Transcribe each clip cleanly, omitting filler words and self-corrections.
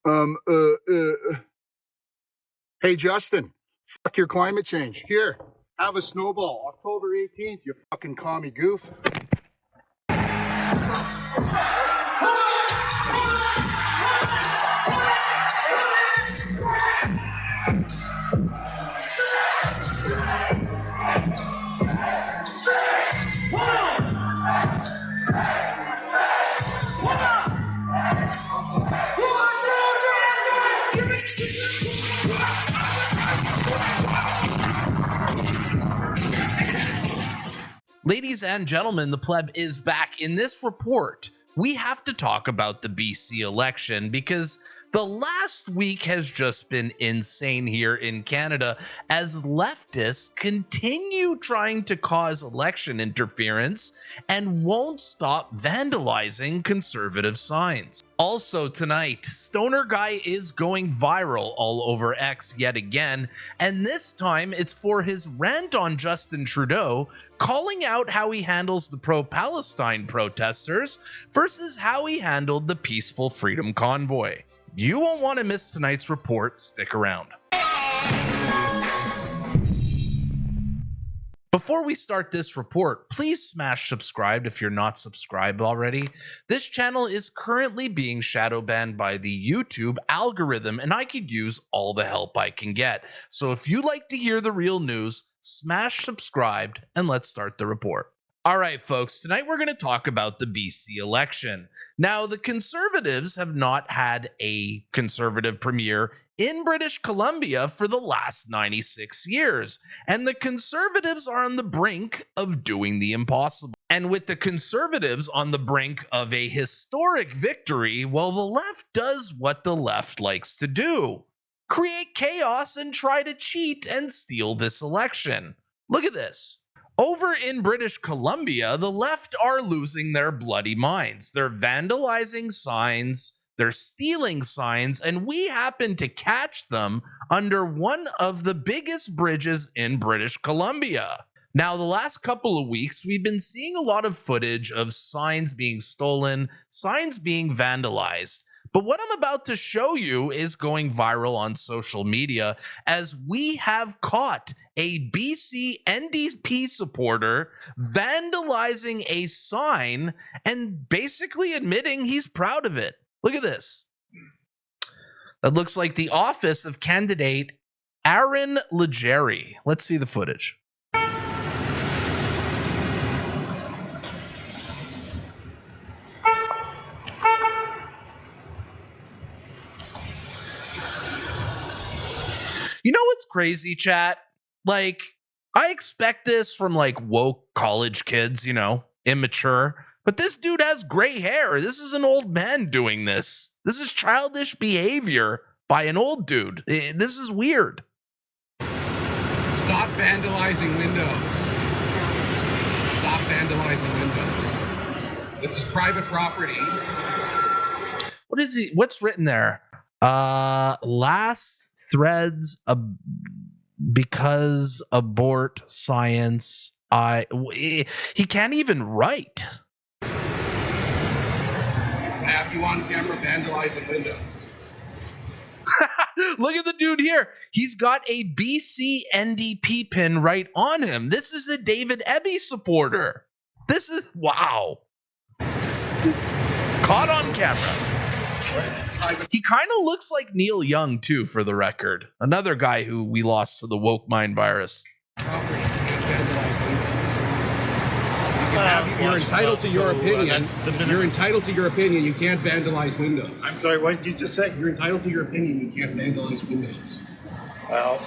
Um, uh, uh, hey, Justin, fuck your climate change. Here, have a snowball. October 18th, you fucking commie goof. Ladies and gentlemen, the pleb is back. In this report, we have to talk about the BC election because the last week has just been insane here in Canada as leftists continue trying to cause election interference and won't stop vandalizing conservative signs. Also tonight, Stoner Guy is going viral all over X yet again, and this time it's for his rant on Justin Trudeau, calling out how he handles the pro-Palestine protesters versus how he handled the peaceful freedom convoy. You won't want to miss tonight's report. Stick around. Before we start this report, please smash subscribe if you're not subscribed already. This channel is currently being shadow banned by the YouTube algorithm, and I could use all the help I can get. So if you like to hear the real news, smash subscribed and let's start the report. All right, folks, tonight we're going to talk about the BC election. Now, the Conservatives have not had a Conservative premier in British Columbia for the last 96 years, and the Conservatives are on the brink of doing the impossible. And with the Conservatives on the brink of a historic victory, well, the left does what the left likes to do: create chaos and try to cheat and steal this election. Look at this. Over in British Columbia, the left are losing their bloody minds. They're vandalizing signs, they're stealing signs, and we happen to catch them under one of the biggest bridges in British Columbia. Now, the last couple of weeks, we've been seeing a lot of footage of signs being stolen, signs being vandalized. But what I'm about to show you is going viral on social media as we have caught a BC NDP supporter vandalizing a sign and basically admitting he's proud of it. Look at this. That looks like the office of candidate Aaron Legere. Let's see the footage. You know what's crazy, chat? Like, I expect this from like woke college kids, you know, immature. But this dude has gray hair. This is an old man doing this. This is childish behavior by an old dude. This is weird. Stop vandalizing windows. Stop vandalizing windows. This is private property. What is he? What's written there? Last threads because abort science. He can't even write. I have you on camera vandalizing windows. Look at the dude here. He's got a BC NDP pin right on him. This is a David Eby supporter. This is wow. Caught on camera. He kind of looks like Neil Young, too, for the record. Another guy who we lost to the woke mind virus. You're entitled to your opinion. You're entitled to your opinion. You can't vandalize windows. I'm sorry, what did you just say? You're entitled to your opinion. You can't vandalize windows. Well,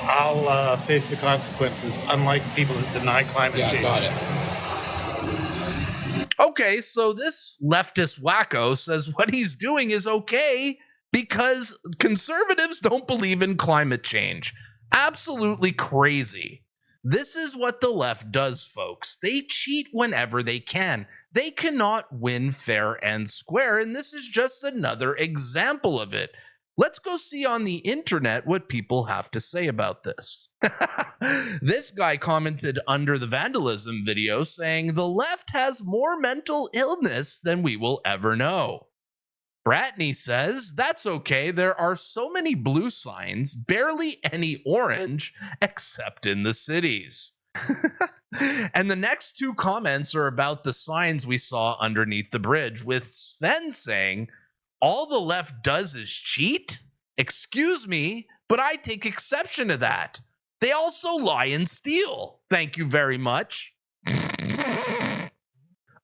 I'll face the consequences, unlike people that deny climate change. Got it. Okay, so this leftist wacko says what he's doing is okay because conservatives don't believe in climate change. Absolutely crazy. This is what the left does, folks. They cheat whenever they can. They cannot win fair and square, and this is just another example of it. Let's go see on the internet what people have to say about this. This guy commented under the Vandalism video saying, "The left has more mental illness than we will ever know." Bratney says, that's okay. There are so many blue signs, barely any orange, except in the cities. And the next two comments are about the signs we saw underneath the bridge, with Sven saying, all the left does is cheat? Excuse me, but I take exception to that. They also lie and steal. Thank you very much.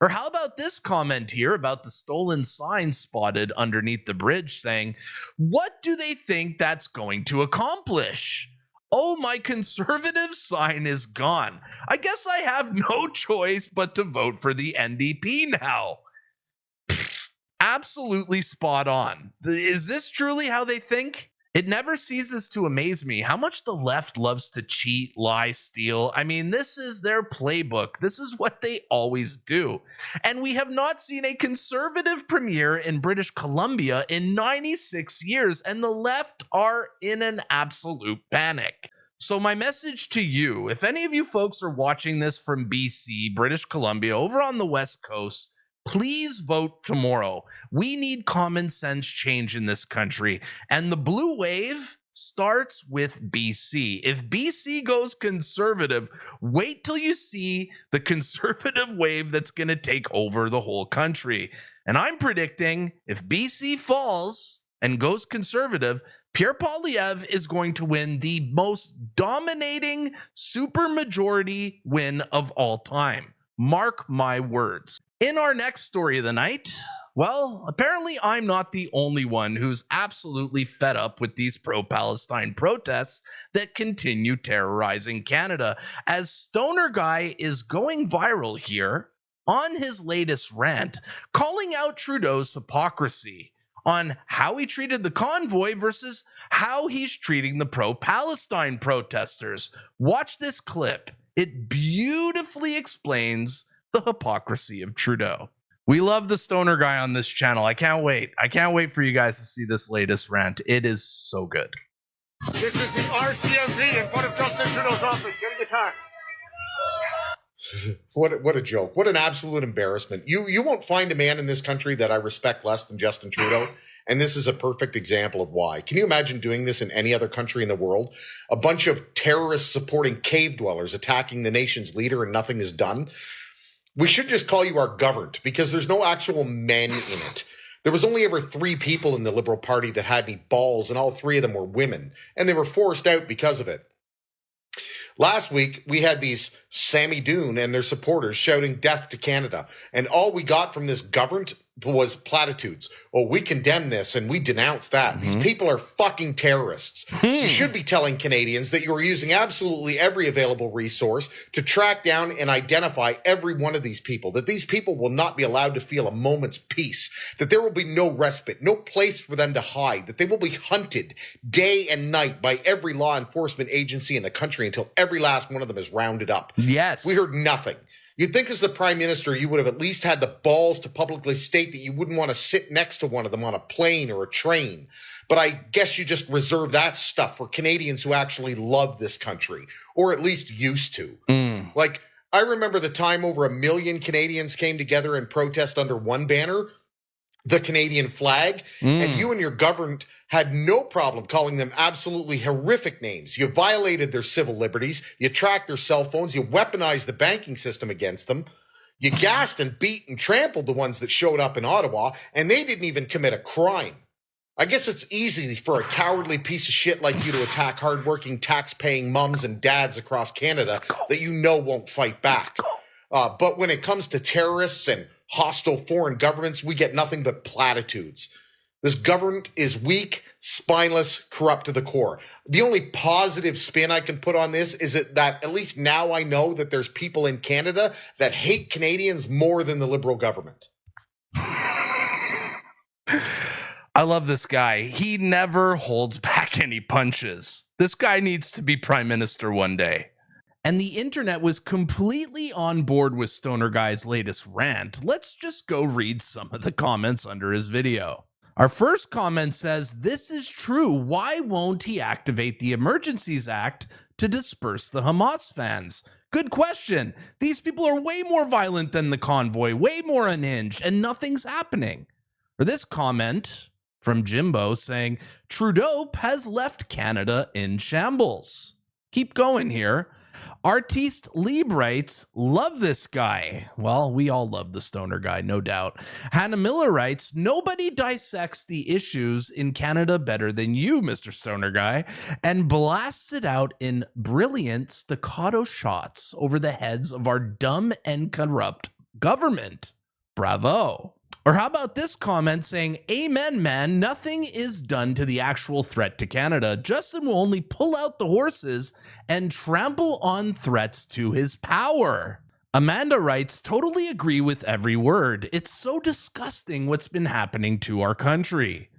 Or how about this comment here about the stolen sign spotted underneath the bridge saying, what do they think that's going to accomplish? Oh, my conservative sign is gone. I guess I have no choice but to vote for the NDP now. Absolutely spot on. Is this truly how they think? It never ceases to amaze me how much the left loves to cheat, lie, steal. I mean, this is their playbook. This is what they always do. And we have not seen a conservative premier in British Columbia in 96 years, and the left are in an absolute panic. So my message to you, if any of you folks are watching this from BC, British Columbia, over on the West Coast, please vote tomorrow. We need common sense change in this country. And the blue wave starts with BC. If BC goes conservative, wait till you see the conservative wave that's going to take over the whole country. And I'm predicting if BC falls and goes conservative, Pierre Poilievre is going to win the most dominating supermajority win of all time. Mark my words. In our next story of the night, well, apparently I'm not the only one who's absolutely fed up with these pro-Palestine protests that continue terrorizing Canada, as Stoner Guy is going viral here on his latest rant, calling out Trudeau's hypocrisy on how he treated the convoy versus how he's treating the pro-Palestine protesters. Watch this clip. It beautifully explains the hypocrisy of Trudeau. We love the Stoner Guy on this channel. I can't wait. I can't wait for you guys to see this latest rant. It is so good. This is the RCMP in front of Justin Trudeau's office getting attacked. What a joke. What an absolute embarrassment. You won't find a man in this country that I respect less than Justin Trudeau. And this is a perfect example of why. Can you imagine doing this in any other country in the world? A bunch of terrorists supporting cave dwellers attacking the nation's leader and nothing is done? We should just call you our governed, because there's no actual men in it. There was only ever 3 people in the Liberal Party that had any balls, and all 3 of them were women, and they were forced out because of it. Last week, we had these Sammy Doon and their supporters shouting death to Canada, and all we got from this government was platitudes. Oh, we condemn this and we denounce that. These people are fucking terrorists. You should be telling Canadians that you are using absolutely every available resource to track down and identify every one of these people, that these people will not be allowed to feel a moment's peace, that there will be no respite, no place for them to hide, that they will be hunted day and night by every law enforcement agency in the country until every last one of them is rounded up. Yes. We heard nothing. You'd think as the Prime Minister, you would have at least had the balls to publicly state that you wouldn't want to sit next to one of them on a plane or a train. But I guess you just reserve that stuff for Canadians who actually love this country, or at least used to. Like, I remember the time over 1 million Canadians came together and protest under one banner, the Canadian flag, and you and your government had no problem calling them absolutely horrific names. You violated their civil liberties, you tracked their cell phones, you weaponized the banking system against them, you gassed and beat and trampled the ones that showed up in Ottawa, and they didn't even commit a crime. I guess it's easy for a cowardly piece of shit like you to attack hardworking, tax-paying mums and dads across Canada that you know won't fight back. But when it comes to terrorists and hostile foreign governments, we get nothing but platitudes. This government is weak, spineless, corrupt to the core. The only positive spin I can put on this is that at least now I know that there's people in Canada that hate Canadians more than the Liberal government. I love this guy. He never holds back any punches. This guy needs to be Prime Minister one day. And the internet was completely on board with Stoner Guy's latest rant. Let's just go read some of the comments under his video. Our first comment says, this is true. Why won't he activate the Emergencies Act to disperse the Hamas fans? Good question. These people are way more violent than the convoy, way more unhinged, and nothing's happening. Or this comment from Jimbo saying, Trudeau has left Canada in shambles. Keep going here. Artiste Lieb writes, love this guy. Well, we all love the stoner guy, no doubt. Hannah Miller writes, nobody dissects the issues in Canada better than you, Mr. Stoner Guy, and blasts it out in brilliant staccato shots over the heads of our dumb and corrupt government. Bravo. Or how about this comment saying, amen, man, nothing is done to the actual threat to Canada. Justin will only pull out the horses and trample on threats to his power. Amanda writes, totally agree with every word. It's so disgusting what's been happening to our country.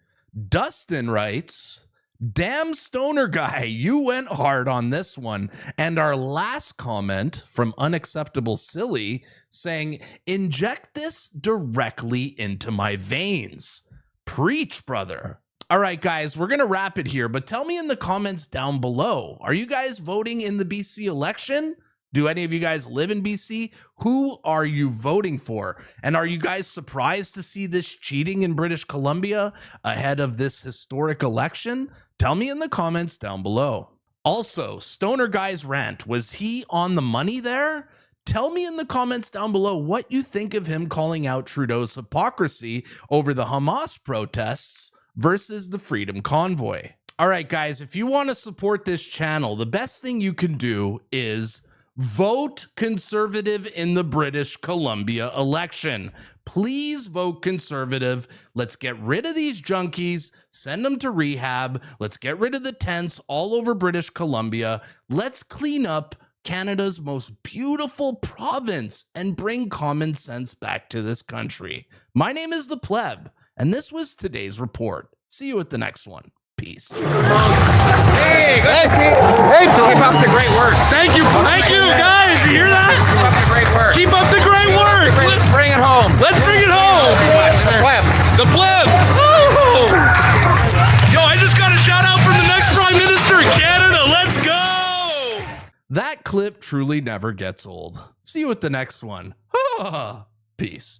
Dustin writes, damn Stoner Guy, you went hard on this one. And our last comment from Unacceptable Silly saying, inject this directly into my veins. Preach, brother. All right, guys, we're going to wrap it here, but tell me in the comments down below, are you guys voting in the BC election? Do any of you guys live in BC? Who are you voting for? And are you guys surprised to see this cheating in British Columbia ahead of this historic election? Tell me in the comments down below. Also, Stoner Guy's rant, was he on the money there? Tell me in the comments down below what you think of him calling out Trudeau's hypocrisy over the Hamas protests versus the Freedom Convoy. All right, guys, if you want to support this channel, the best thing you can do is vote Conservative in the British Columbia election. Please vote Conservative. Let's get rid of these junkies, send them to rehab. Let's get rid of the tents all over British Columbia. Let's clean up Canada's most beautiful province and bring common sense back to this country. My name is the Pleb, and this was today's report. See you at the next one. Peace. Hey, good to see you. Hey, keep up the great work. Thank you, guys. You hear that? Keep up the great work. Keep up the great work. Let's bring it home. Let's bring it home. The Pleb. The Pleb. Woo! Yo, I just got a shout out from the next Prime Minister of Canada. Let's go. That clip truly never gets old. See you at the next one. Peace.